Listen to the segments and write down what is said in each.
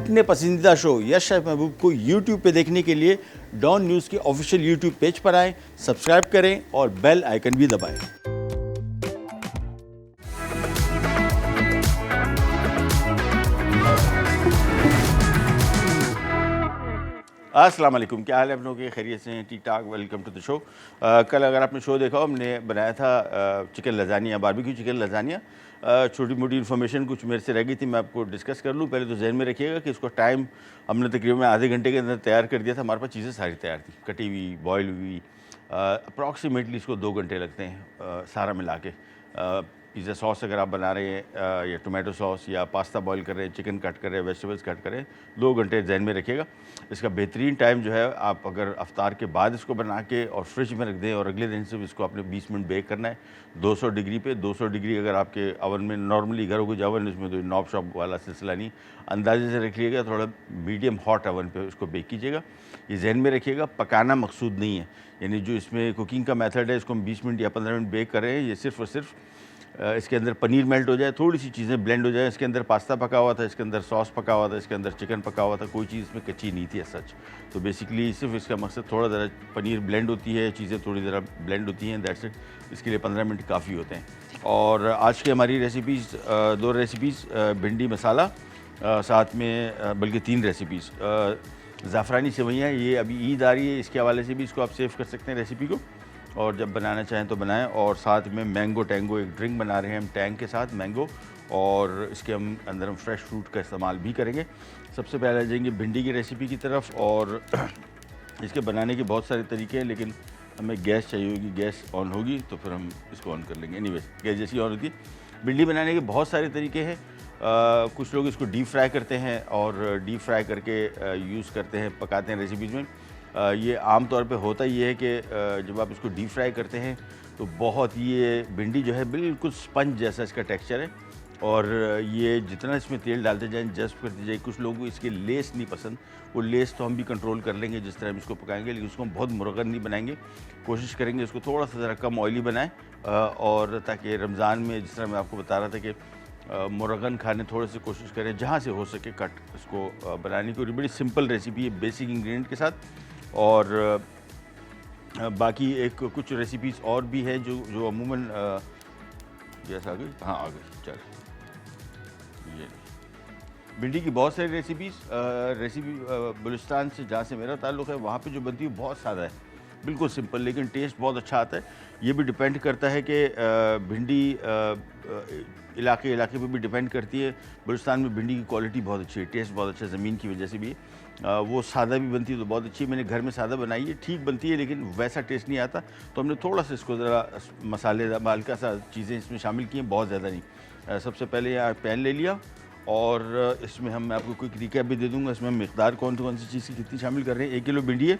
अपने पसंदीदा show yes chef महबूब को यूट्यूब पे देखने के लिए डॉन न्यूज़ के ऑफिशियल यूट्यूब पेज पर आएँ, सब्सक्राइब करें और बेल आइकन भी दबाएं। अस्सलाम वालेकुम, क्या हाल है आप लोगों के? खैरियत से हैं? ठीक ठाक। Welcome to the show. कल अगर आपने शो देखा हो, हमने बनाया था chicken lasagna, barbecue chicken lasagna. छोटी मोटी इन्फॉर्मेशन कुछ मेरे से रह गई थी, मैं आपको डिस्कस कर लूँ। पहले तो जहन में रखिएगा कि इसको टाइम हमने तकरीबन आधे घंटे के अंदर तैयार कर दिया था। हमारे पास चीज़ें सारी तैयार थी, कटी हुई, बॉयल हुई। अप्रॉक्सीमेटली इसको 2 घंटे लगते हैं सारा मिला के। पिज़्ज़ा सॉस अगर आप बना रहे हैं या टोमेटो सॉस या पास्ता बॉईल कर रहे हैं, चिकन कट कर रहे हैं, वेजिटेबल्स कट कर रहे हैं, 2 घंटे जहन में रखिएगा। इसका बेहतरीन टाइम जो है, आप अगर अफ्तार के बाद इसको बना के और फ्रिज में रख दें और अगले दिन से इसको आपने 20 मिनट बेक करना है 200 डिग्री पे। 200 डिग्री अगर आपके ओवन में नॉर्मली घरों के ओवन, इसमें तो नॉब शॉप वाला सिलसिला नहीं, अंदाजे से रखिएगा। थोड़ा मीडियम हॉट ओवन पे उसको बेक कीजिएगा। ये जहन में रखिएगा, पकाना मकसूद नहीं है, यानी जो इसमें कुकिंग का मेथड है, इसको हम 20 मिनट या 15 मिनट बेक कर रहे हैं, ये सिर्फ और सिर्फ इसके अंदर पनीर मेल्ट हो जाए, थोड़ी सी चीज़ें ब्लेंड हो जाए। इसके अंदर पास्ता पका हुआ था, इसके अंदर सॉस पका हुआ था, इसके अंदर चिकन पका हुआ था, कोई चीज़ इसमें कच्ची नहीं थी सच। तो बेसिकली सिर्फ इसका मकसद थोड़ा ज़रा पनीर ब्लेंड होती है, चीज़ें थोड़ी ज़रा ब्लेंड होती हैं, दैट्स इट। इसके लिए 15 मिनट काफ़ी होते हैं। और आज की हमारी रेसिपीज़ 2 रेसिपीज़, भिंडी मसाला, साथ में बल्कि 3 रेसिपीज़। ज़ाफ़रानी सेवइयाँ, ये अभी ईद आ रही है, इसके हवाले से भी इसको आप सेव कर सकते हैं रेसिपी को, और जब बनाना चाहें तो बनाएं। और साथ में मैंगो टैंगो, एक ड्रिंक बना रहे हैं हम टैंग के साथ मैंगो, और इसके अंदर हम फ्रेश फ्रूट का इस्तेमाल भी करेंगे। सबसे पहले आ जाएंगे भिंडी की रेसिपी की तरफ। और इसके बनाने के बहुत सारे तरीके हैं, लेकिन हमें गैस चाहिए होगी, गैस ऑन होगी तो फिर हम इसको ऑन कर लेंगे। एनीवेज, गैस जैसी ऑन होती है। भिंडी बनाने के बहुत सारे तरीके हैं। कुछ लोग इसको डीप फ्राई करते हैं और डीप फ्राई करके यूज़ करते हैं, पकाते हैं रेसिपीज़ में। ये आम तौर पे होता ये है कि जब आप इसको डीप फ्राई करते हैं तो बहुत ये भिंडी जो है बिल्कुल स्पंज जैसा इसका टेक्सचर है, और ये जितना इसमें तेल डालते जाएं, जस्ट करते जाए। कुछ लोगों को इसके लेस नहीं पसंद, वो लेस तो हम भी कंट्रोल कर लेंगे जिस तरह हम इसको पकाएंगे, लेकिन उसको हम बहुत मुरगन नहीं बनाएंगे। कोशिश करेंगे इसको थोड़ा सा ज़रा कम ऑयली बनाएं, और ताकि रमज़ान में, जिस तरह मैं आपको बता रहा था कि मुरगन खाने, थोड़े से कोशिश करें जहाँ से हो सके कट इसको बनाने की। बड़ी सिंपल रेसिपी है बेसिक इंग्रेडिएंट के साथ। और बाकी एक कुछ रेसिपीज़ और भी है जो अमूमन गैस आ गई, हाँ आ गई, चल। ये भिंडी की बहुत सारी रेसिपी बलूचिस्तान से, जहाँ से मेरा ताल्लुक़ है, वहाँ पे जो बनती है बहुत सादा है, बिल्कुल सिंपल, लेकिन टेस्ट बहुत अच्छा आता है। ये भी डिपेंड करता है कि भिंडी इलाके पे भी डिपेंड करती है। बलूचिस्तान में भिंडी की क्वालिटी बहुत अच्छी है, टेस्ट बहुत अच्छा है, ज़मीन की वजह से भी। वो सादा भी बनती है तो बहुत अच्छी है। मैंने घर में सादा बनाई है, ठीक बनती है, लेकिन वैसा टेस्ट नहीं आता। तो हमने थोड़ा सा इसको ज़रा मसाले, हल्का सा चीज़ें इसमें शामिल की हैं, बहुत ज़्यादा नहीं। सबसे पहले यहाँ पैन ले लिया, और इसमें मैं आपको क्विक रिकैप भी दे दूँगा। इसमें मिकदार कौन सी चीज़ की कितनी शामिल कर रहे हैं। 1 किलो भिंडी है,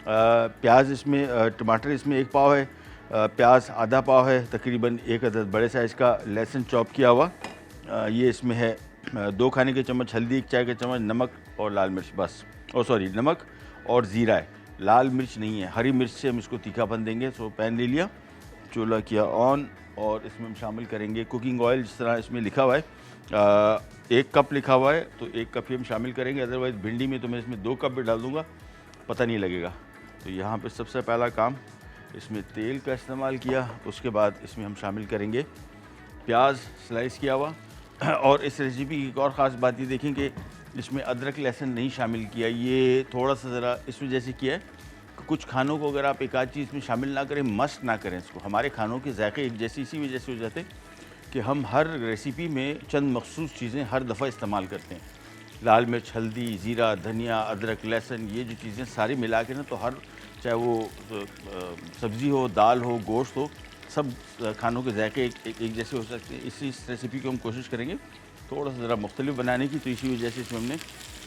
प्याज इसमें, टमाटर इसमें 1 पाव है, प्याज आधा पाव है, तकरीबन 1 अदद बड़े साइज़ का लहसुन चॉप किया हुआ। ये इसमें है 2 खाने के चम्मच हल्दी, 1 चाय का चम्मच नमक और लाल मिर्च, बस। नमक और ज़ीरा है, लाल मिर्च नहीं है। हरी मिर्च से हम इसको तीखापन देंगे। पैन ले लिया, चूल्हा किया ऑन, और इसमें हम शामिल करेंगे कुकिंग ऑयल, जिस तरह इसमें लिखा हुआ है 1 कप लिखा हुआ है, तो 1 कप ही हम शामिल करेंगे। अदरवाइज़ भिंडी में तो मैं इसमें 2 कप भी डाल दूँगा, पता नहीं लगेगा। तो यहाँ पे सबसे पहला काम, इसमें तेल का इस्तेमाल किया। उसके बाद इसमें हम शामिल करेंगे प्याज स्लाइस किया हुआ। और इस रेसिपी की एक और ख़ास बात ये देखें कि इसमें अदरक लहसुन नहीं शामिल किया। ये थोड़ा सा ज़रा इस वजह से किया है कि कुछ खानों को अगर आप एक आध चीज़ में शामिल ना करें, मस्ट ना करें इसको, हमारे खानों के जायके एक जैसे इसी वजह से हो जाते हैं कि हम हर रेसिपी में चंद मखसूस चीज़ें हर दफ़ा इस्तेमाल करते हैं। लाल मिर्च, हल्दी, ज़ीरा, धनिया, अदरक, लहसुन, ये जो चीज़ें सारी मिला के ना, तो हर, चाहे वो सब्ज़ी हो, दाल हो, गोश्त हो, सब खानों के जायके एक जैसे हो सकते हैं। इस रेसिपी को हम कोशिश करेंगे थोड़ा सा ज़रा मुख्तलिफ बनाने की, तो इसी वजह से इसमें हमने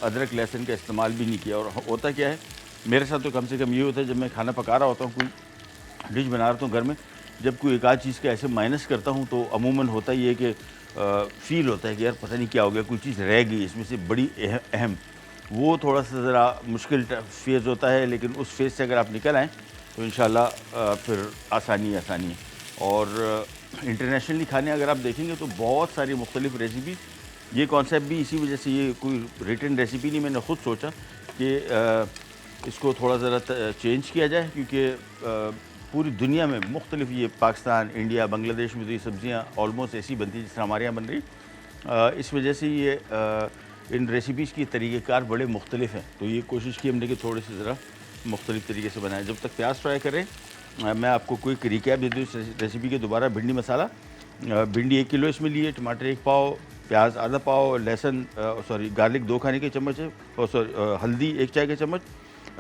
अदरक लहसुन का इस्तेमाल भी नहीं किया। और होता क्या है, मेरे साथ तो कम से कम ये होता है, जब मैं खाना पका रहा होता हूँ, कोई डिश बना रहा हूँ घर में, जब कोई एक आध चीज़ का ऐसे माइनस करता हूँ, तो अमूमन होता ही है कि फ़ील होता है कि यार पता नहीं क्या हो गया, कोई चीज़ रह गई इसमें से बड़ी अहम। वो थोड़ा सा ज़रा मुश्किल फेज़ होता है, लेकिन उस फेज़ से अगर आप निकल आएँ तो इंशाल्लाह फिर आसानी है। और इंटरनेशनली खाने अगर आप देखेंगे तो बहुत सारी मुख्तलिफ़ रेसिपी ये कॉन्सेप्ट भी इसी वजह से, ये कोई रिटन रेसिपी नहीं, मैंने ख़ुद सोचा कि इसको थोड़ा ज़रा चेंज किया जाए, क्योंकि पूरी दुनिया में मुख्तलिफ, ये पाकिस्तान, इंडिया, बांग्लादेश में तो ये सब्ज़ियाँ ऑलमोस्ट ऐसी बनती हैं जिस तरह हमारे यहाँ बन रही। इस वजह से ये इन रेसिपीज़ के तरीक़ेकार बड़े मुख्तलिफ हैं, तो ये कोशिश की हमने कि थोड़े से ज़रा मुख्तलिफ तरीके से बनाएं। जब तक प्याज फ्राई करें, मैं आपको कोई रिकैप दे दूँ इस रेसिपी के दोबारा। भिंडी मसाला, भिंडी 1 किलो इसमें लिए, टमाटर 1 पाव, प्याज आधा पाव, लहसुन गार्लिक 2 खाने के चम्मच है, और हल्दी 1 चाय का चम्मच,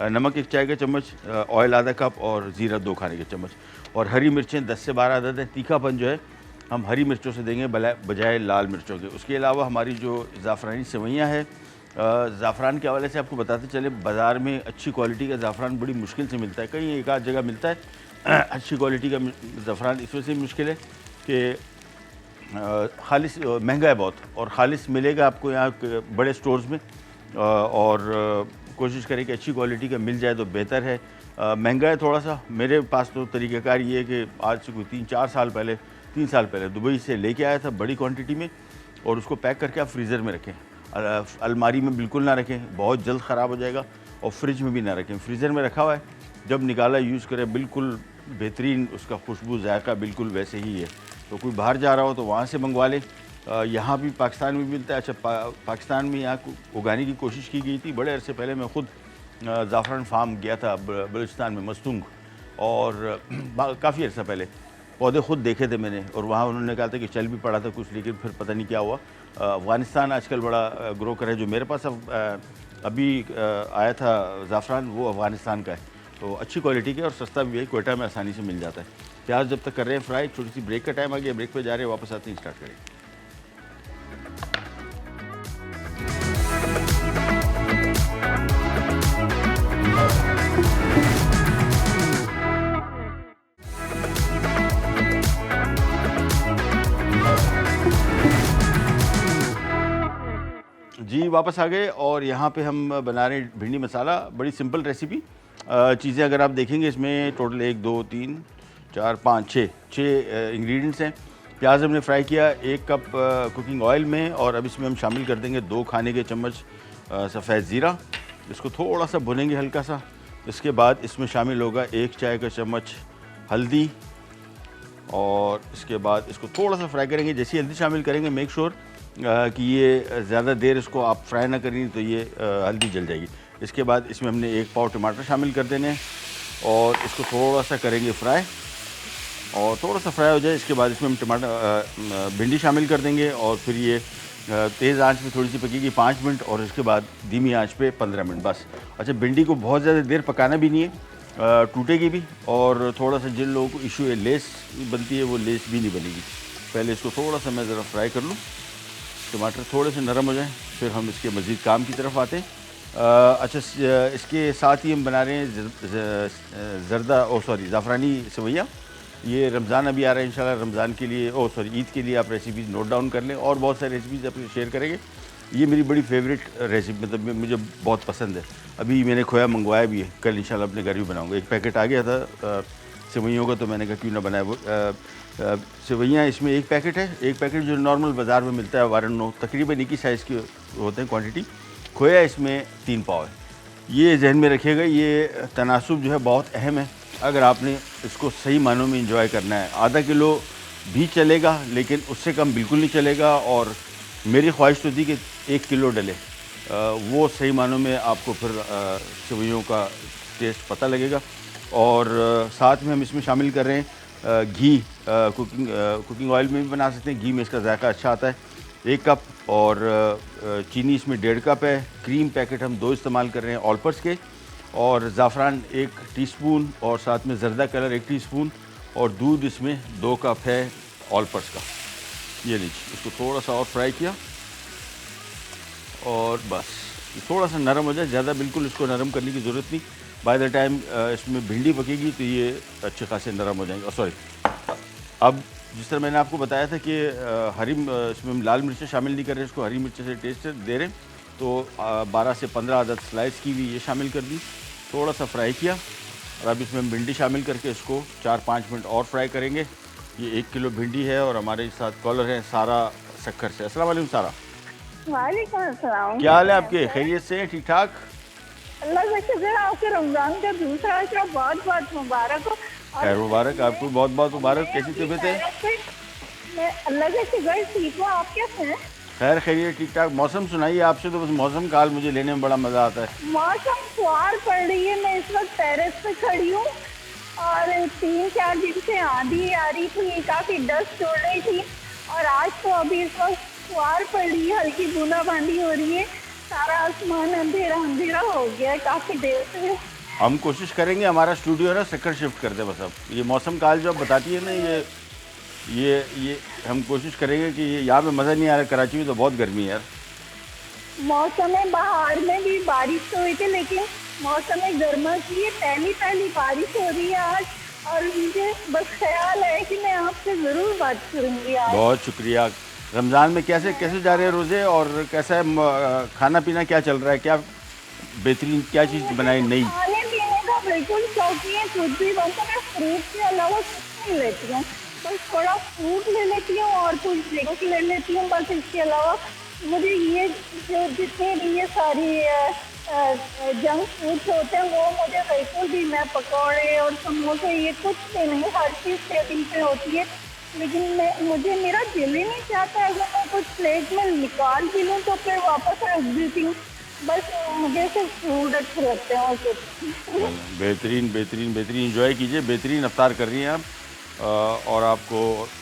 नमक 1 चाय का चम्मच, ऑयल आधा कप और ज़ीरा 2 खाने के चम्मच, और हरी मिर्चें 10 से 12 अदद हैं। तीखापन जो है हम हरी मिर्चों से देंगे बजाय लाल मिर्चों के। उसके अलावा हमारी जो ज़ाफ़रानी सेवइयाँ है, ज़ाफ़रान के हवाले से आपको बताते चले, बाज़ार में अच्छी क्वालिटी का ज़ाफ़रान बड़ी मुश्किल से मिलता है, कहीं एक आध जगह मिलता है अच्छी क्वालिटी का ज़ाफ़रान। इस वजह से मुश्किल है कि खालिस महंगा है बहुत, और खालिस मिलेगा आपको यहाँ बड़े स्टोर्स में, और कोशिश करें कि अच्छी क्वालिटी का मिल जाए तो बेहतर है। महंगा है थोड़ा सा। मेरे पास तो तरीक़ाकार ये है कि आज से कोई 3 साल पहले दुबई से लेके आया था बड़ी क्वांटिटी में, और उसको पैक करके आप फ्रीज़र में रखें। अलमारी में बिल्कुल ना रखें, बहुत जल्द ख़राब हो जाएगा, और फ्रिज में भी ना रखें। फ्रीज़र में रखा हुआ है, जब निकाला यूज़ करें, बिल्कुल बेहतरीन उसका खुशबू जायका बिल्कुल वैसे ही है। तो कोई बाहर जा रहा हो तो वहाँ से मंगवा लें। यहाँ भी पाकिस्तान में भी मिलता है। अच्छा, पाकिस्तान में यहाँ उगाने की कोशिश की गई थी बड़े अरसे पहले। मैं ख़ुद ज़ाफ़रान फार्म गया था बलूचिस्तान में, मस्तूंग, और काफ़ी अर्सा पहले पौधे ख़ुद देखे थे मैंने, और वहाँ उन्होंने कहा था कि चल भी पड़ा था कुछ, लेकिन फिर पता नहीं क्या हुआ। अफ़गानिस्तान आजकल बड़ा ग्रो कर है। जो मेरे पास अभी आया था ज़ाफ़रान, वो अफ़गानिस्तान का है, तो अच्छी क्वालिटी के और सस्ता भी है, क्वेटा में आसानी से मिल जाता है। प्याज जब तक कर रहे हैं फ्राई, छोटी सी ब्रेक का टाइम आ गया, ब्रेक पे जा रहे हैं, वापस आते हैं स्टार्ट करेंगे। जी वापस आ गए, और यहाँ पे हम बना रहे हैं भिंडी मसाला। बड़ी सिंपल रेसिपी। चीज़ें अगर आप देखेंगे इसमें टोटल 1 2 3 4 5 6 इंग्रेडिएंट्स हैं। प्याज हमने फ्राई किया 1 कप कुकिंग ऑयल में, और अब इसमें हम शामिल कर देंगे 2 खाने के चम्मच सफ़ेद ज़ीरा। इसको थोड़ा सा भुनेंगे हल्का सा। इसके बाद इसमें शामिल होगा 1 चाय का चम्मच हल्दी, और इसके बाद इसको थोड़ा सा फ्राई करेंगे। जैसे हल्दी शामिल करेंगे, मेक श्योर कि ये ज़्यादा देर इसको आप फ्राई ना करेंगे तो ये हल्दी जल जाएगी। इसके बाद इसमें हमने 1 पाव टमाटर शामिल कर देने हैं, और इसको थोड़ा सा करेंगे फ्राई, और थोड़ा सा फ्राई हो जाए इसके बाद इसमें हम भिंडी शामिल कर देंगे, और फिर ये तेज़ आंच पे थोड़ी सी पकेगी 5 मिनट, और इसके बाद धीमी आंच पे 15 मिनट बस। अच्छा, भिंडी को बहुत ज़्यादा देर पकाना भी नहीं है, टूटेगी भी, और थोड़ा सा जिन लोगों को इशू है लेस बनती है, वो लेस भी नहीं बनेगी। पहले इसको थोड़ा सा मैं ज़रा फ्राई कर लूँ, टमाटर थोड़े से नरम हो जाएं, फिर हम इसके मज़ीद काम की तरफ आते हैं। अच्छा, इसके साथ ही हम बना रहे हैं ज़ाफ़रानी सेवइयाँ। ये रमज़ान अभी आ रहा है, इंशाल्लाह रमज़ान के लिए ईद के लिए आप रेसिपीज़ नोट डाउन कर लें, और बहुत सारी रेसिपीज़ आपसे शेयर करेंगे। ये मेरी बड़ी फेवरेट रेसिपी, मतलब मुझे बहुत पसंद है। अभी मैंने खोया मंगवाया भी है, कल इंशाल्लाह अपने घर भी बनाऊँगा। 1 पैकेट आ गया था सेवइयों का, तो मैंने कहा क्यों ना बनाए। वो सेवइयाँ इसमें 1 पैकेट है। 1 पैकेट जो नॉर्मल बाज़ार में मिलता है 12 तकरीबन एक ही साइज़ के होते हैं क्वांटिटी। खोया इसमें 3 पाव है। ये जहन में रखिएगा, ये तनासुब जो है बहुत अहम है। अगर आपने इसको सही मानों में इंजॉय करना है, आधा किलो भी चलेगा, लेकिन उससे कम बिल्कुल नहीं चलेगा। और मेरी ख्वाहिश तो थी कि 1 किलो डले, वो सही मानों में आपको फिर सेवइयों का टेस्ट पता लगेगा। और साथ में हम इसमें शामिल कर रहे हैं घी। कुकिंग ऑयल में भी बना सकते हैं, घी में इसका जायका अच्छा आता है। 1 कप, और चीनी इसमें 1.5 कप है। क्रीम पैकेट हम 2 इस्तेमाल कर रहे हैं ऑलपर्स के, और ज़ाफ़रान 1 टीस्पून, और साथ में ज़र्दा कलर 1 टीस्पून, और दूध इसमें 2 कप है ऑलपर्स का। ये लीजिए, इसको थोड़ा सा और फ्राई किया, और बस थोड़ा सा नरम हो जाए, ज़्यादा बिल्कुल इसको नरम करने की ज़रूरत नहीं। बाय द टाइम इसमें भिंडी पकेगी तो ये अच्छे खासे नरम हो जाएंगे। अब जिस तरह मैंने आपको बताया था कि इसमें हम लाल मिर्चें शामिल नहीं कर रहे, इसको हरी मिर्चें से टेस्ट दे रहे हैं, तो 12 से 15 अदद स्लाइस की हुई ये शामिल कर दी, थोड़ा सा फ्राई किया। और अब इसमें हम भिंडी शामिल करके इसको 4-5 मिनट और फ्राई करेंगे। ये 1 किलो भिंडी है, और हमारे साथ कॉलर है सारा सक्खर से। अस्सलाम वालेकुम सारा। वालेकुम अस्सलाम। क्या हाल है आपके? खैरियत से हैं? ठीक ठाक? अल्लाह का शुक्र है, आपके रमजान का दूसरा अशरा बहुत बहुत मुबारक हो। और खैर मुबारक, आपको बहुत बहुत मुबारक। मैं कैसी अपनी तबीयत है? खैरियत से, मैं अल्लाह का शुक्र है, ठीक हूँ। आप कैसे हैं? खैर खैरियत ठीक ठाक। मौसम सुनाइए, आपसे तो बस मौसम का हाल मुझे लेने में बड़ा मज़ा आता है। मौसम फुहार पड़ रही है। मैं इस वक्त टेरेस पे खड़ी हूँ और 3-4 दिन से आंधी आ रही थी, काफी डस्ट उड़ रही थी। और आज तो अभी इस वक्त फुहार पड़ रही है, हल्की बूंदाबांदी हो रही है। सारा आसमान अंधेरा अंधेरा हो गया है काफी देर से। हम कोशिश करेंगे हमारा स्टूडियो है ना सेकंड शिफ्ट कर दे बस। अब ये मौसम का हाल जो आप बताती है ना, ये हम कोशिश करेंगे कि ये यहाँ पे मज़ा नहीं आ रहा। कराची में तो बहुत गर्मी है यार। मौसम बहार में भी बारिश हुई थी, लेकिन मौसम गर्मा की ये पहली पहली बारिश हो रही है आज। और मुझे बस ख्याल है कि मैं आपसे ज़रूर बात करूंगी आज। बहुत शुक्रिया। रमज़ान में कैसे कैसे जा रहे हैं रोज़े, और कैसा है खाना पीना क्या चल रहा है? क्या बेहतरीन क्या चीज़ बनाई नई? खाने पीने का बिल्कुल शौकीन, कुछ भी बनता मैं फ्रूट के अलावा कुछ नहीं लेती हूँ। बस थोड़ा फ्रूट ले लेती हूँ और कुछ ड्रिंक ले लेती हूँ, बस इसके अलावा मुझे ये जो जितने भी ये सारी जंक फूड्स होते हैं वो मुझे बिल्कुल भी, मैं पकौड़े और समोसे ये कुछ भी नहीं। हर चीज़ टेबल पे होती है, लेकिन मुझे मेरा दिल ही नहीं चाहता। अगर मैं कुछ प्लेट में निकाल भी लूँ तो फिर वापस रख देती हूँ। बस मुझे सिर्फ फ्रूट अच्छे लगते हैं और कुछ। बेहतरीन बेहतरीन बेहतरीन इंजॉय कीजिए। बेहतरीन अफ्तार कर रही हैं आप। और आपको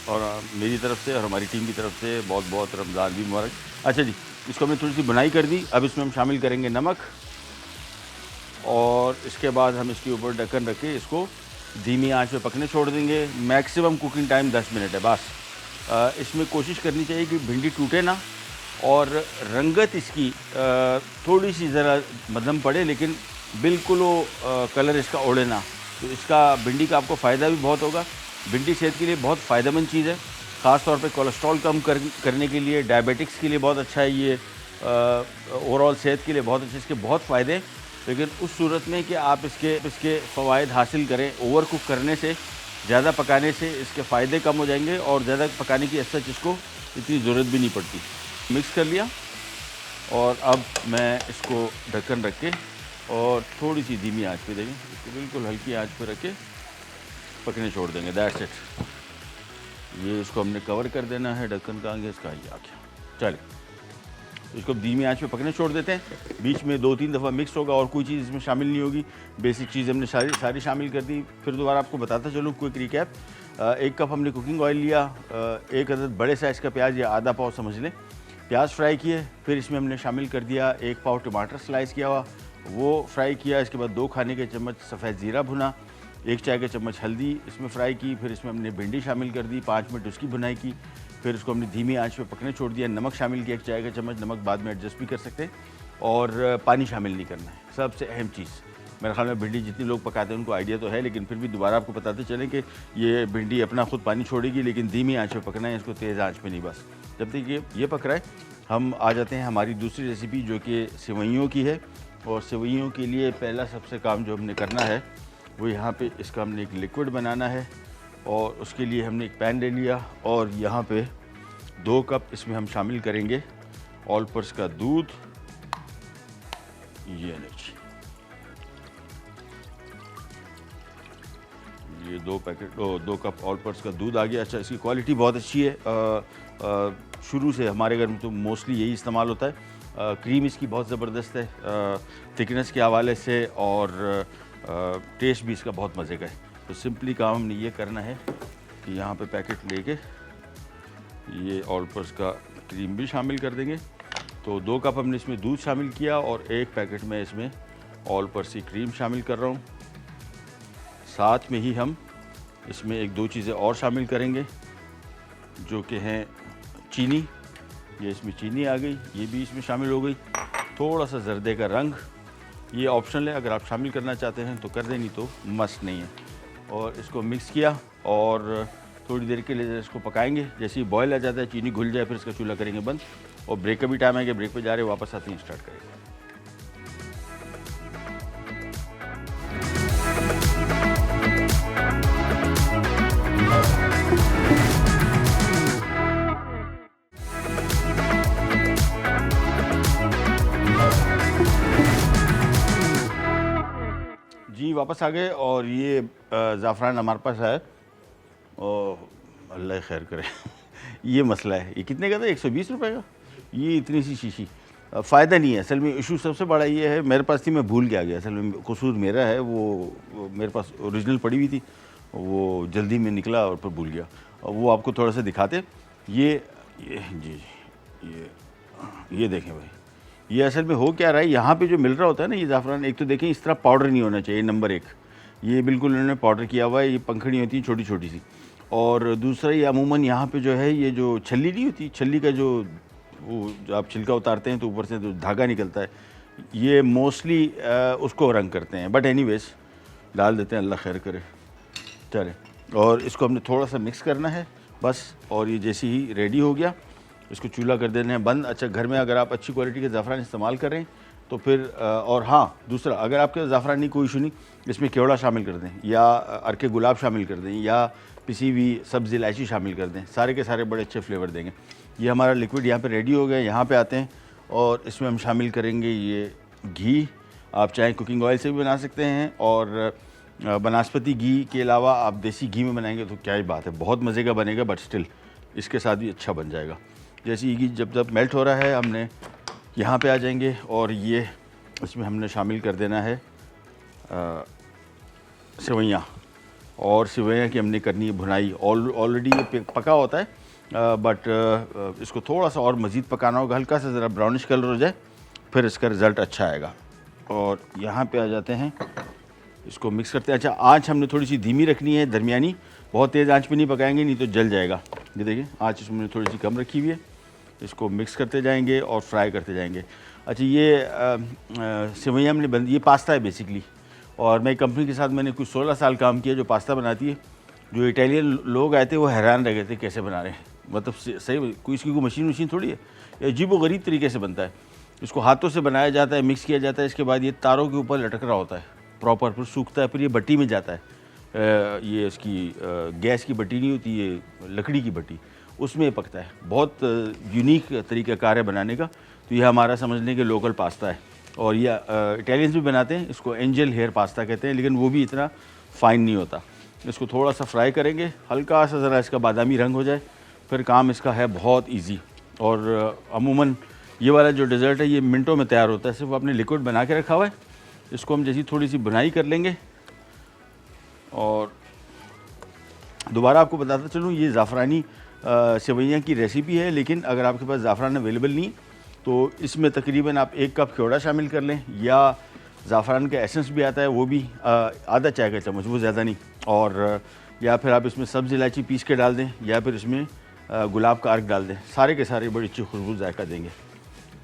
और मेरी तरफ से और हमारी टीम की तरफ से बहुत बहुत रमज़ान भी मुबारक। अच्छा जी, इसको हमने थोड़ी सी बुनाई कर दी। अब इसमें हम शामिल करेंगे नमक, और इसके बाद हम इसके ऊपर ढक्कन रख के इसको धीमी आंच पे पकने छोड़ देंगे। मैक्सिमम कुकिंग टाइम 10 मिनट है बस। इसमें कोशिश करनी चाहिए कि भिंडी टूटे ना, और रंगत इसकी थोड़ी सी ज़रा मध्यम पड़े, लेकिन बिल्कुल वो कलर इसका ओढ़े ना। तो इसका भिंडी का आपको फ़ायदा भी बहुत होगा। भिंडी सेहत के लिए बहुत फ़ायदेमंद चीज़ है, ख़ास तौर पे कोलेस्ट्रॉल कम करने के लिए, डायबिटिक्स के लिए बहुत अच्छा है ये। ओवरऑल सेहत के लिए बहुत अच्छे इसके बहुत फ़ायदे हैं। लेकिन उस सूरत में कि आप इसके फ़वाइद हासिल करें। ओवर कुक करने से, ज़्यादा पकाने से इसके फ़ायदे कम हो जाएंगे, और ज़्यादा पकाने की सच इसको इतनी ज़रूरत भी नहीं पड़ती। मिक्स कर लिया, और अब मैं इसको ढक्कन रख के और थोड़ी सी धीमी आंच पे देंगे। इसको बिल्कुल हल्की आंच पे रख के पकने छोड़ देंगे। That's it. ये इसको हमने कवर कर देना है। ढक्कन का आगे इसका ये आ गया। चलिए, इसको धीमी आंच पे पकने छोड़ देते हैं। बीच में 2-3 दफ़ा मिक्स होगा, और कोई चीज़ इसमें शामिल नहीं होगी। बेसिक चीज़ हमने सारी शामिल कर दी। फिर दोबारा आपको बताता चलूँ, क्विक रिकैप। 1 कप हमने कुकिंग ऑयल लिया, 1 अदद बड़े साइज़ का प्याज या आधा पाव समझ लें, प्याज फ्राई किए। फिर इसमें हमने शामिल कर दिया 1 पाव टमाटर स्लाइस किया हुआ, वो फ्राई किया। इसके बाद 2 खाने के चम्मच सफ़ेद ज़ीरा भुना, 1 चाय का चम्मच हल्दी इसमें फ्राई की। फिर इसमें हमने भिंडी शामिल कर दी, 5 मिनट उसकी भुनाई की। फिर उसको हमने धीमी आंच पे पकने छोड़ दिया। नमक शामिल किया 1 चाय का चम्मच, नमक बाद में एडजस्ट भी कर सकते हैं। और पानी शामिल नहीं करना है। सबसे अहम चीज़, मेरे ख्याल में भिंडी जितने लोग पकाते हैं उनको आइडिया तो है, लेकिन फिर भी दोबारा आपको बताते चलें कि ये भिंडी अपना खुद पानी छोड़ेगी, लेकिन धीमी आंच पे पकना है इसको, तेज़ आंच पे नहीं। बस जब तक ये पक रहा है, हम आ जाते हैं हमारी दूसरी रेसिपी जो कि सेवइयों की है। और सेवइयों के लिए पहला सबसे काम जो हमने करना है वो यहाँ पे इसका हमने एक लिक्विड बनाना है। और उसके लिए हमने एक पैन ले लिया, और यहाँ पे 2 कप इसमें हम शामिल करेंगे ऑल पर्पस का दूध। ये लीजिए, ये 2 कप ऑल पर्पस का दूध आ गया। अच्छा, इसकी क्वालिटी बहुत अच्छी है। शुरू से हमारे घर में तो मोस्टली यही इस्तेमाल होता है। क्रीम इसकी बहुत ज़बरदस्त है थिकनेस के हवाले से, और टेस्ट भी इसका बहुत मज़े का है। तो सिंपली काम हमने ये करना है कि यहाँ पे पैकेट लेके ये ऑल पर्पस का क्रीम भी शामिल कर देंगे। तो 2 कप हमने इसमें दूध शामिल किया, और 1 पैकेट में इसमें ऑल पर्पस की क्रीम शामिल कर रहा हूँ। साथ में ही हम इसमें 1-2 चीज़ें और शामिल करेंगे, जो कि हैं चीनी। ये इसमें चीनी आ गई, ये भी इसमें शामिल हो गई। थोड़ा सा जर्दे का रंग, ये ऑप्शनल है, अगर आप शामिल करना चाहते हैं तो कर दें, नहीं तो मस्ट नहीं है। और इसको मिक्स किया, और थोड़ी देर के लिए इसको पकाएंगे। जैसे ही बॉयल आ जाता है, चीनी घुल जाए, फिर इसका चूल्हा करेंगे बंद। और ब्रेक का भी टाइम है कि ब्रेक पे जा रहे हैं, वापस आते ही स्टार्ट करेंगे। जी वापस आ गए और ये ज़ाफ़रान हमारे पास है और अल्लाह खैर करे ये मसला है। ये कितने का था? 120 रुपये का। ये इतनी सी शीशी फ़ायदा नहीं है असल में। इशू सबसे बड़ा ये है, मेरे पास थी, मैं भूल के आ गया। असल में कसूर मेरा है, वो मेरे पास ओरिजिनल पड़ी हुई थी, वो जल्दी में निकला और फिर भूल गया। और वो आपको थोड़ा सा दिखाते। ये जी ये देखें भाई, ये असल में हो क्या रहा है। यहाँ पे जो मिल रहा होता है ना ये ज़ाफ़रान, एक तो देखें इस तरह पाउडर नहीं होना चाहिए, नंबर एक। ये बिल्कुल इन्होंने पाउडर किया हुआ है। ये पंखड़ी होती है छोटी छोटी सी। और दूसरा ये अमूमन यहाँ पे जो है ये जो छल्ली नहीं होती, छल्ली का जो वो आप छिलका उतारते हैं तो ऊपर से जो धागा निकलता है, ये मोस्टली उसको रंग करते हैं। बट एनीवेज डाल देते हैं, अल्लाह खैर करे। चले, और इसको हमने थोड़ा सा मिक्स करना है बस। और ये जैसे ही रेडी हो गया, इसको चूल्हा कर देना है बंद। अच्छा, घर में अगर आप अच्छी क्वालिटी के ज़ाफ़रान इस्तेमाल कर रहे हैं तो फिर और हाँ, दूसरा, अगर आपके ज़ाफ़रान नहीं, कोई इशू नहीं, इसमें केवड़ा शामिल कर दें या अर्के गुलाब शामिल कर दें या पिसी हुई सब्ज़ इलायची शामिल कर दें, सारे के सारे बड़े अच्छे फ्लेवर देंगे। ये हमारा लिक्विड यहाँ पे रेडी हो गया। यहाँ पे आते हैं और इसमें हम शामिल करेंगे ये घी। आप चाहे कुकिंग ऑयल से भी बना सकते हैं, और बनास्पति घी के अलावा आप देसी घी में बनाएंगे तो क्या ही बात है, बहुत मज़े का बनेगा। बट स्टिल इसके साथ भी अच्छा बन जाएगा। जैसे ये घी जब मेल्ट हो रहा है, हमने यहाँ पे आ जाएंगे और ये इसमें हमने शामिल कर देना है सेवइयाँ। और सेवइयाँ की हमने करनी है भुनाई। ऑलरेडी ये पका होता है, बट इसको थोड़ा सा और मज़ीद पकाना होगा, हल्का सा ज़रा ब्राउनिश कलर हो जाए, फिर इसका रिज़ल्ट अच्छा आएगा। और यहाँ पे आ जाते हैं, इसको मिक्स करते हैं। अच्छा, आँच हमने थोड़ी सी धीमी रखनी है, दरमियानी। बहुत तेज़ आँच पे नहीं पकाएंगे, नहीं तो जल जाएगा। ये देखिए, आँच इसमें थोड़ी सी कम रखी हुई है। इसको मिक्स करते जाएंगे और फ्राई करते जाएंगे। अच्छा, ये सेवइयाँ हमने ये पास्ता है बेसिकली। और मैं कंपनी के साथ मैंने कुछ 16 साल काम किया जो पास्ता बनाती है। जो इटालियन लोग आए थे वो हैरान रह गए थे कैसे बना रहे हैं, मतलब सही कोई इसकी कोई मशीन थोड़ी है, ये अजीब व गरीब तरीके से बनता है। इसको हाथों से बनाया जाता है, मिक्स किया जाता है। इसके बाद ये तारों के ऊपर लटक रहा होता है प्रॉपर, फिर सूखता है, फिर ये भट्टी में जाता है। ये इसकी गैस की भट्टी नहीं होती, ये लकड़ी की भट्टी, उसमें पकता है। बहुत यूनिक तरीक़ाकार है बनाने का। तो यह हमारा समझने के लोकल पास्ता है। और ये इटालियंस भी बनाते हैं, इसको एंजल हेयर पास्ता कहते हैं, लेकिन वो भी इतना फ़ाइन नहीं होता। इसको थोड़ा सा फ्राई करेंगे, हल्का सा ज़रा इसका बादामी रंग हो जाए, फिर काम इसका है बहुत इजी। और अमूमन ये वाला जो डेज़र्ट है ये मिनटों में तैयार होता है। सिर्फ आपने लिक्विड बना के रखा हुआ है, इसको हम जैसी थोड़ी सी बुनाई कर लेंगे। और दोबारा आपको बताता चलूँ, ये ज़ाफ़रानी सेवइयाँ की रेसिपी है, लेकिन अगर आपके पास ज़ाफ़रान अवेलेबल नहीं तो इसमें तकरीबन आप 1 कप केवड़ा शामिल कर लें, या ज़ाफ़रान का एसेंस भी आता है, वो भी आधा चाय का चम्मच, वो ज़्यादा नहीं। और या फिर आप इसमें सब्ज़ इलायची पीस के डाल दें, या फिर इसमें गुलाब का अर्क डाल दें। सारे के सारे बड़ी अच्छी खुशबू जायका देंगे।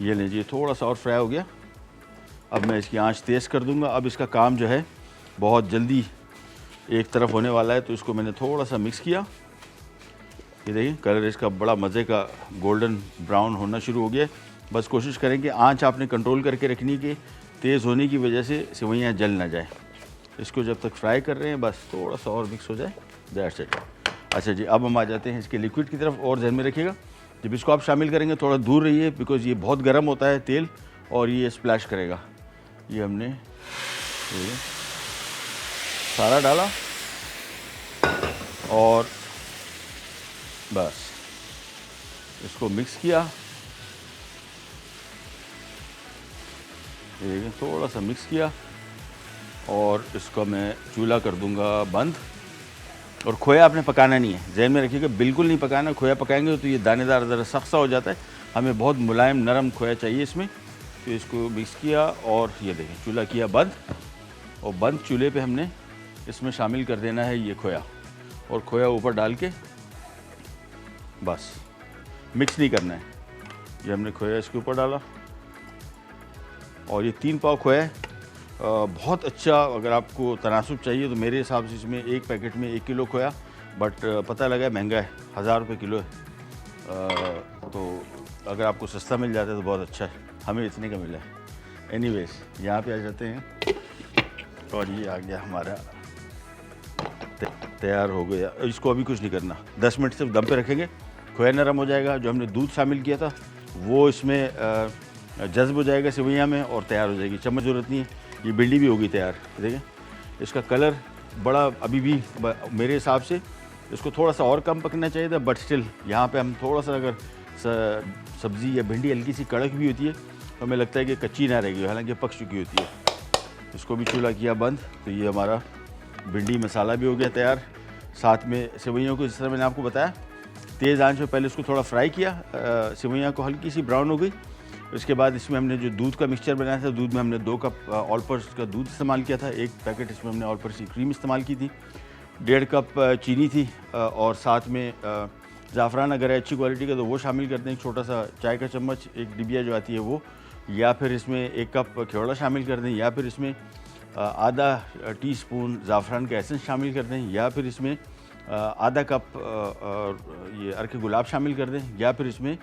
ये लीजिए, थोड़ा सा और फ्राई हो गया। अब मैं इसकी आंच तेज़ कर दूंगा। अब इसका काम जो है बहुत जल्दी एक तरफ होने वाला है, तो इसको मैंने थोड़ा सा मिक्स किया। ये देखिए, कलर इसका बड़ा मज़े का गोल्डन ब्राउन होना शुरू हो गया। बस कोशिश करें कि आंच आपने कंट्रोल करके रखनी, कि तेज़ होने की वजह से सेवइयाँ जल ना जाए। इसको जब तक फ्राई कर रहे हैं, बस थोड़ा सा और मिक्स हो जाए, दैट्स इट। अच्छा जी, अब हम आ जाते हैं इसके लिक्विड की तरफ। और ध्यान में रखिएगा, जब इसको आप शामिल करेंगे थोड़ा दूर रहिए, बिकॉज़ ये बहुत गर्म होता है तेल, और ये स्प्लैश करेगा। ये हमने सारा डाला और बस इसको मिक्स किया। ये थोड़ा सा मिक्स किया और इसको मैं चूल्हा कर दूंगा बंद। और खोया आपने पकाना नहीं है, जहन में रखिएगा, बिल्कुल नहीं पकाना। खोया पकाएंगे तो ये दानेदार ज़रा सख्त सा हो जाता है। हमें बहुत मुलायम नरम खोया चाहिए इसमें। तो इसको मिक्स किया और ये देखें, चूल्हा किया बंद। और बंद चूल्हे पे हमने इसमें शामिल कर देना है ये खोया, और खोया ऊपर डाल के बस मिक्स नहीं करना है। ये हमने खोया इसके ऊपर डाला, और ये 3 पाव खोया है। बहुत अच्छा, अगर आपको तनासुब चाहिए तो मेरे हिसाब से इसमें एक पैकेट में 1 किलो खोया, बट पता लगा महंगा है, 1000 रुपये किलो है। तो अगर आपको सस्ता मिल जाता है तो बहुत अच्छा है, हमें इतने का मिला है। एनीवेज, यहाँ पे आ जाते हैं, और ये आ गया हमारा तैयार हो गया। इसको अभी कुछ नहीं करना, 10 मिनट सिर्फ दम पे रखेंगे, खोया नरम हो जाएगा। जो हमने दूध शामिल किया था वो इसमें जज्ब हो जाएगा सेवइयाँ में, और तैयार हो जाएगी। चम्मच ज़रूरत नहीं है, ये भिंडी भी होगी तैयार। देखें, इसका कलर बड़ा अभी भी मेरे हिसाब से इसको थोड़ा सा और कम पकना चाहिए था, बट स्टिल यहाँ पे हम थोड़ा सा अगर सब्ज़ी या भिंडी हल्की सी कड़क भी होती है तो हमें लगता है कि कच्ची ना रहेगी, हालांकि पक चुकी होती है। इसको भी चूल्हा किया बंद। तो ये हमारा भिंडी मसाला भी हो गया तैयार। साथ में सेवइयों को, जिस तरह मैंने आपको बताया, तेज़ आंच में पहले इसको थोड़ा फ्राई किया, सेवइयाँ को हल्की सी ब्राउन हो गई। उसके बाद इसमें हमने जो दूध का मिक्सचर बनाया था, दूध में हमने 2 कप ऑल पर्पस का दूध इस्तेमाल किया था, 1 पैकेट इसमें हमने ऑल पर्पस की क्रीम इस्तेमाल की थी, 1.5 कप चीनी थी, और साथ में ज़ाफ़रान अगर है अच्छी क्वालिटी का तो वो शामिल करते हैं, एक छोटा सा चाय का चम्मच, एक डिबिया जो आती है वो, या फिर इसमें 1 कप खेवड़ा शामिल कर दें, या फिर इसमें आधा टीस्पून ज़ाफ़रान का एसेंस शामिल कर दें, या फिर इसमें आधा कप ये अर्क गुलाब शामिल कर दें, या फिर इसमें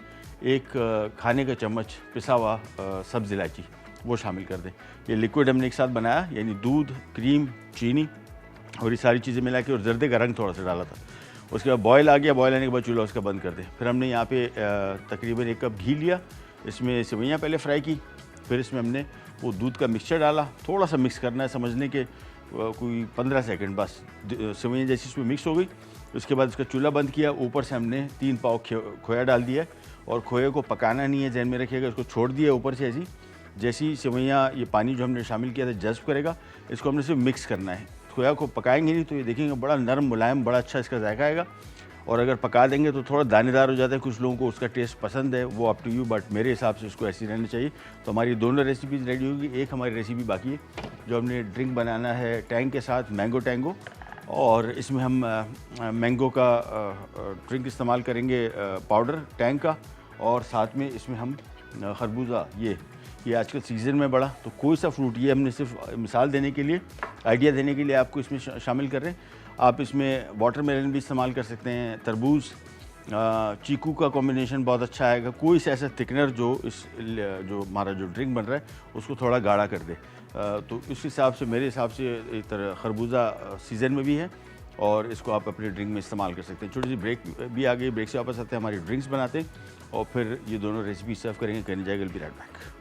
1 खाने का चम्मच पिसा हुआ सब्ज़ इलायची वो शामिल कर दें। ये लिक्विड हमने एक साथ बनाया, यानी दूध, क्रीम, चीनी और ये सारी चीज़ें मिला के, और जर्दे का रंग थोड़ा सा डाला था। उसके बाद बॉयल आ गया, बॉयल आने के बाद चूल्हा उसका बंद कर दें। फिर हमने यहाँ पे तकरीबन 1 कप घी लिया, इसमें सेवइयाँ पहले फ्राई की, फिर इसमें हमने वो दूध का मिक्सचर डाला, थोड़ा सा मिक्स करना है, समझने के कोई 15 सेकंड बस। सेवइयाँ जैसी इसमें मिक्स हो गई, उसके बाद इसका चूल्हा बंद किया। ऊपर से हमने 3 पाव खोया डाल दिया, और खोए को पकाना नहीं है, जहन में रखिएगा, इसको छोड़ दिया ऊपर से ऐसी। जैसी सेवइयाँ ये पानी जो हमने शामिल किया था जज्ब करेगा, इसको हमने सिर्फ मिक्स करना है। खोया को पकाएंगे नहीं तो ये देखेंगे बड़ा नरम मुलायम, बड़ा अच्छा इसका जायका आएगा। और अगर पका देंगे तो थोड़ा दानेदार हो जाता है, कुछ लोगों को उसका टेस्ट पसंद है, वो अप टू यू, बट मेरे हिसाब से इसको ऐसी रहनी चाहिए। तो हमारी दोनों रेसिपीज़ रेडी होगी। एक हमारी रेसिपी बाकी है जो हमने ड्रिंक बनाना है टैंग के साथ, मैंगो टैंगो, और इसमें हम मैंगो का ड्रिंक इस्तेमाल करेंगे, पाउडर टैंग का, और साथ में इसमें हम खरबूजा, ये आजकल सीज़न में बड़ा, तो कोई सा फ्रूट, ये हमने सिर्फ मिसाल देने के लिए, आइडिया देने के लिए आपको इसमें शामिल कर रहे हैं। आप इसमें वाटरमेलन भी इस्तेमाल कर सकते हैं, तरबूज, चीकू का कॉम्बिनेशन बहुत अच्छा आएगा। कोई सा ऐसा थिकनर जो हमारा जो ड्रिंक बन रहा है उसको थोड़ा गाढ़ा कर दे। तो इस हिसाब से, मेरे हिसाब से, एक तरह खरबूजा सीज़न में भी है और इसको आप अपने ड्रिंक में इस्तेमाल कर सकते हैं। छोटी सी ब्रेक भी आ गई, ब्रेक से वापस आते हैं, हमारी ड्रिंक्स बनाते हैं और फिर ये दोनों रेसिपी सर्व करेंगे। कहने जाएगा विल बी राइट बैक।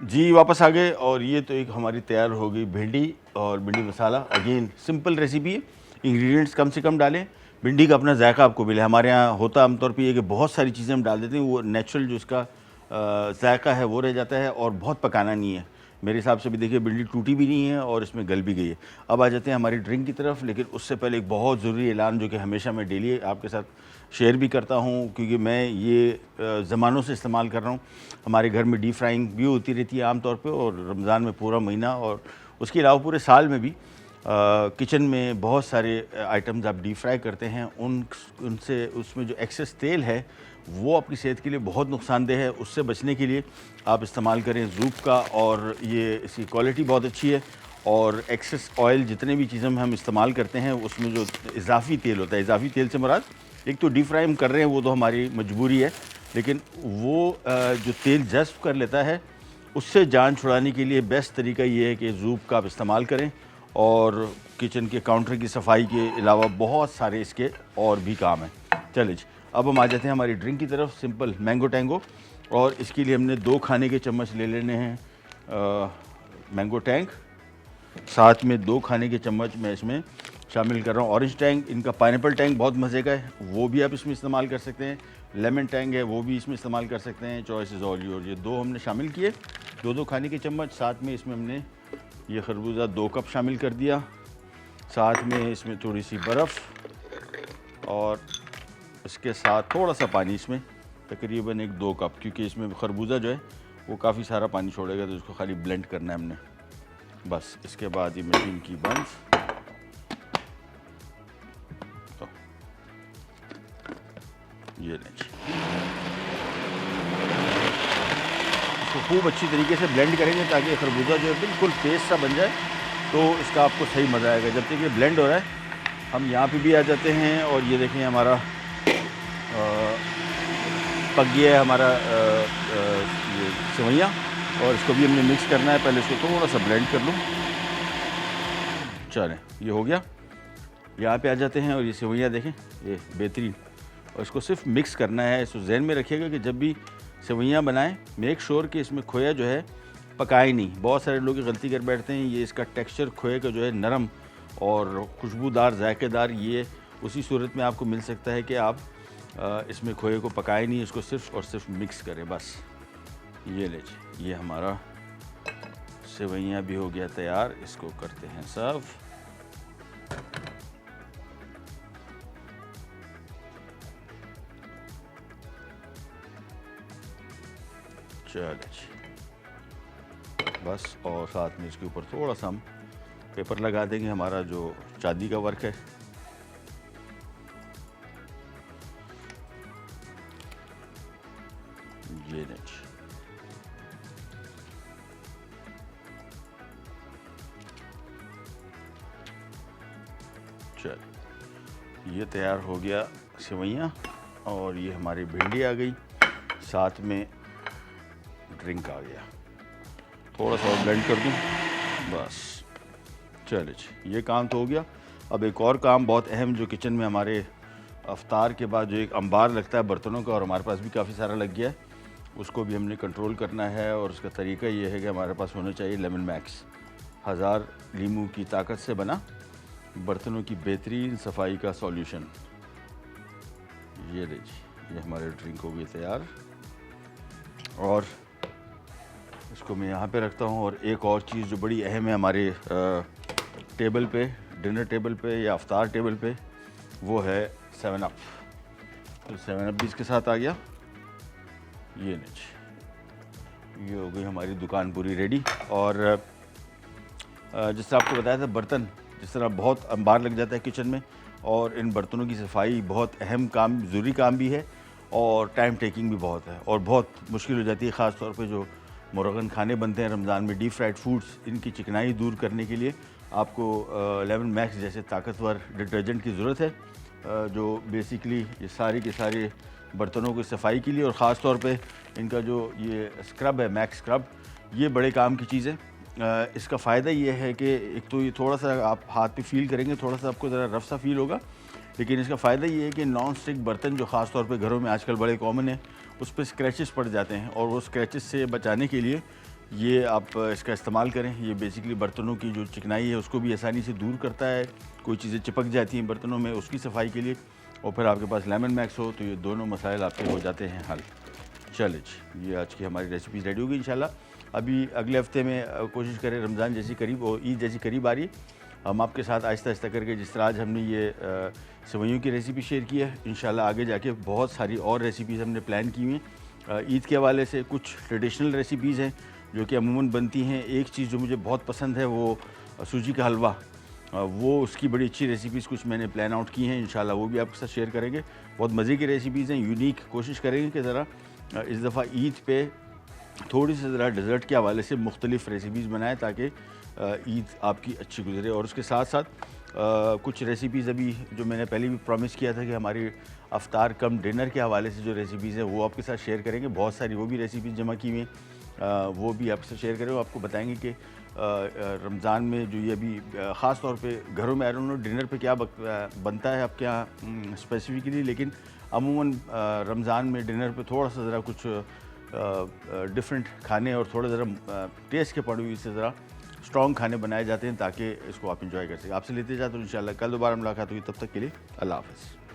जी वापस आ गए, और ये तो एक हमारी तैयार हो गई भिंडी और भिंडी मसाला। अगेन सिंपल रेसिपी है, इंग्रेडिएंट्स कम से कम डालें, भिंडी का अपना जायका आपको मिले। हमारे यहाँ होता आमतौर पे ये कि बहुत सारी चीज़ें हम डाल देते हैं, वो नेचुरल जो इसका जायका है वो रह जाता है, और बहुत पकाना नहीं है। मेरे हिसाब से भी देखिए भिंडी टूटी भी नहीं है और इसमें गल भी गई है। अब आ जाते हैं हमारी ड्रिंक की तरफ, लेकिन उससे पहले एक बहुत ज़रूरी ऐलान जो कि हमेशा मैं डेली आपके साथ शेयर भी करता हूँ, क्योंकि मैं ये ज़मानों से इस्तेमाल कर रहा हूँ। हमारे घर में डीप फ्राइंग भी होती रहती है आम तौर पे, और रमज़ान में पूरा महीना, और उसके अलावा पूरे साल में भी किचन में बहुत सारे आइटम्स आप डीप फ्राई करते हैं। उनसे उसमें जो एक्सेस तेल है वो आपकी सेहत के लिए बहुत नुकसानदेह है। उससे बचने के लिए आप इस्तेमाल करें ज़ूप का, और ये इसकी क्वालिटी बहुत अच्छी है। और एक्सेस ऑयल जितने भी चीज़ें हम इस्तेमाल करते हैं उसमें जो इजाफ़ी तेल होता है, इजाफ़ी तेल से मुराद एक तो डीप फ्राई हम कर रहे हैं वो तो हमारी मजबूरी है, लेकिन वो जो तेल जज्ब कर लेता है उससे जान छुड़ाने के लिए बेस्ट तरीका ये है कि ज़ूप का आप इस्तेमाल करें। और किचन के काउंटर की सफाई के अलावा बहुत सारे इसके और भी काम हैं। चलिए अब हम आ जाते हैं हमारी ड्रिंक की तरफ, सिंपल मैंगो टैंगो। और इसके लिए हमने 2 खाने के चम्मच ले लेने हैं मैंगो टैंग, साथ में 2 खाने के चम्मच मैं इसमें शामिल कर रहा हूँ ऑरेंज टैंग। इनका पाइनएप्पल टैंग बहुत मज़े का है, वो भी आप इसमें इस्तेमाल कर सकते हैं। लेमन टैंग है वो भी इसमें इस्तेमाल कर सकते हैं, चॉइस इज़ ऑल योर। ये 2 हमने शामिल किए, 2 खाने के चम्मच। साथ में इसमें हमने ये खरबूजा 2 कप शामिल कर दिया, साथ में इसमें थोड़ी सी बर्फ़, और इसके साथ थोड़ा सा पानी, इसमें तकरीबन 1-2 कप, क्योंकि इसमें खरबूजा जो है वो काफ़ी सारा पानी छोड़ेगा, तो इसको खाली ब्लेंड करना है हमने बस। इसके बाद ये मशीन की बंद, तो ये लें, इसको खूब अच्छी तरीके से ब्लेंड करेंगे ताकि खरबूजा जो है बिल्कुल पेस्ट सा बन जाए, तो इसका आपको सही मज़ा आएगा। जब तक ये ब्लेंड हो रहा है हम यहाँ पे भी आ जाते हैं, और ये देखें हमारा पक गया है हमारा ये सेवइयाँ, और इसको भी हमने मिक्स करना है। पहले इसको थोड़ा सा ब्लेंड कर लूँ, चलें, ये हो गया। यहाँ पे आ जाते हैं और ये सेवइयाँ देखें, ये बेहतरीन। और इसको सिर्फ मिक्स करना है। इसको जहन में रखिएगा कि जब भी सेवइयाँ बनाएं, मेक श्योर कि इसमें खोया जो है पकाए नहीं। बहुत सारे लोग गलती कर बैठते हैं, ये इसका टेक्सचर खोए का जो है नरम और खुशबूदार, जायकेदार, ये उसी सूरत में आपको मिल सकता है कि आप इसमें खोए को पकाए नहीं, इसको सिर्फ और सिर्फ मिक्स करें बस। ये लीजिए, ये हमारा सेवइयाँ भी हो गया तैयार। इसको करते हैं सर्व। चलिए जी, बस। और साथ में इसके ऊपर थोड़ा सा हम पेपर लगा देंगे, हमारा जो चांदी का वर्क है। ये नहीं, चल, ये तैयार हो गया सेवइयाँ। और ये हमारी भिंडी आ गई, साथ में ड्रिंक आ गया। थोड़ा सा और ब्लेंड कर दूँ बस। चलिए जी, ये काम तो हो गया। अब एक और काम बहुत अहम जो किचन में हमारे अफ्तार के बाद जो एक अंबार लगता है बर्तनों का, और हमारे पास भी काफ़ी सारा लग गया है, उसको भी हमने कंट्रोल करना है। और उसका तरीका ये है कि हमारे पास होना चाहिए लेमन मैक्स, 1000 लीमू की ताकत से बना बर्तनों की बेहतरीन सफाई का सॉल्यूशन। ये लीजिए, ये हमारे ड्रिंक हो गई तैयार। और इसको मैं यहाँ पे रखता हूँ। और एक और चीज़ जो बड़ी अहम है हमारे टेबल पे, डिनर टेबल पे या अफ्तार टेबल पे, वो है 7 अप। तो 7 अप भी इसके साथ आ गया। ये लीजिए, ये हो गई हमारी दुकान पूरी रेडी। और जैसे आपको बताया था, बर्तन जिस तरह बहुत अंबार लग जाता है किचन में, और इन बर्तनों की सफाई बहुत अहम काम, ज़रूरी काम भी है, और टाइम टेकिंग भी बहुत है, और बहुत मुश्किल हो जाती है। ख़ास तौर पे जो मुरगन खाने बनते हैं रमज़ान में, डीप फ्राइड फूड्स, इनकी चिकनाई दूर करने के लिए आपको लेमन मैक्स जैसे ताकतवर डिटर्जेंट की ज़रूरत है, जो बेसिकली ये सारी के सारे बर्तनों की सफाई के लिए, और ख़ास तौर पे इनका जो ये स्क्रब है, मैक्स स्क्रब, ये बड़े काम की चीज़ है। इसका फ़ायदा ये है कि एक तो ये थोड़ा सा आप हाथ पे फील करेंगे, थोड़ा सा आपको ज़रा रफ सा फील होगा, लेकिन इसका फ़ायदा ये है कि नॉन स्टिक बर्तन जो ख़ास तौर पे घरों में आजकल बड़े कॉमन है, उस पर स्क्रैचेस पड़ जाते हैं, और वो स्क्रैचेस से बचाने के लिए ये आप इसका इस्तेमाल करें। ये बेसिकली बर्तनों की जो चिकनाई है उसको भी आसानी से दूर करता है। कोई चीज़ें चिपक जाती हैं बर्तनों में, उसकी सफाई के लिए, और फिर आपके पास लेमन मैक्स हो तो ये दोनों मसाइल आपके हो जाते हैं हल। चलिए जी, ये आज की हमारी रेसिपी रेडी होगी इंशाल्लाह। अभी अगले हफ्ते में कोशिश करें, रमज़ान जैसी करीब और ईद जैसी करीब आ रही है, हम आपके साथ आहिस्ता आहिस्ता करके, जिस तरह आज हमने ये सेवइयों की रेसिपी शेयर की है, इंशाल्लाह आगे जाके बहुत सारी और रेसिपीज़ हमने प्लान की हुई हैं। ईद के हवाले से कुछ ट्रेडिशनल रेसिपीज़ हैं जो कि अमूमन बनती हैं। एक चीज़ जो मुझे बहुत पसंद है वो सूजी का हलवा, वो उसकी बड़ी अच्छी रेसिपीज़ कुछ मैंने प्लान आउट की हैं, इंशाल्लाह वो भी आपके साथ शेयर करेंगे। बहुत मज़े की रेसिपीज़ हैं, यूनिक। कोशिश करेंगे कि ज़रा इस दफ़ा ईद पे थोड़ी सी ज़रा डेज़र्ट के हवाले से मुख्तलिफ़ रेसिपीज़ बनाएं, ताकि ईद आपकी अच्छी गुजरे। और उसके साथ साथ कुछ रेसिपीज़ अभी जो मैंने पहले भी प्रॉमिस किया था कि हमारी अफ्तार कम डिनर के हवाले से जो रेसिपीज़ हैं वो आपके साथ शेयर करेंगे। बहुत सारी वो भी रेसिपीज़ जमा की हुई हैं, वो भी आपसे शेयर करेंगे। आपको बताएंगे कि रमज़ान में जो ये अभी ख़ास तौर पे घरों में, आई डोंट नो डिनर पे क्या बनता है आपके यहाँ स्पेसिफिकली, लेकिन अमूमन रमज़ान में डिनर पे थोड़ा सा ज़रा कुछ डिफरेंट खाने और थोड़ा ज़रा टेस्ट के पॉइंट ऑफ व्यू से ज़रा स्ट्रॉन्ग खाने बनाए जाते हैं, ताकि इसको आप इंजॉय कर सकें। आपसे लेते जाते हैं, इंशाल्लाह कल दोबारा मुलाकात होगी। तब तक के लिए अल्लाह हाफ़िज़।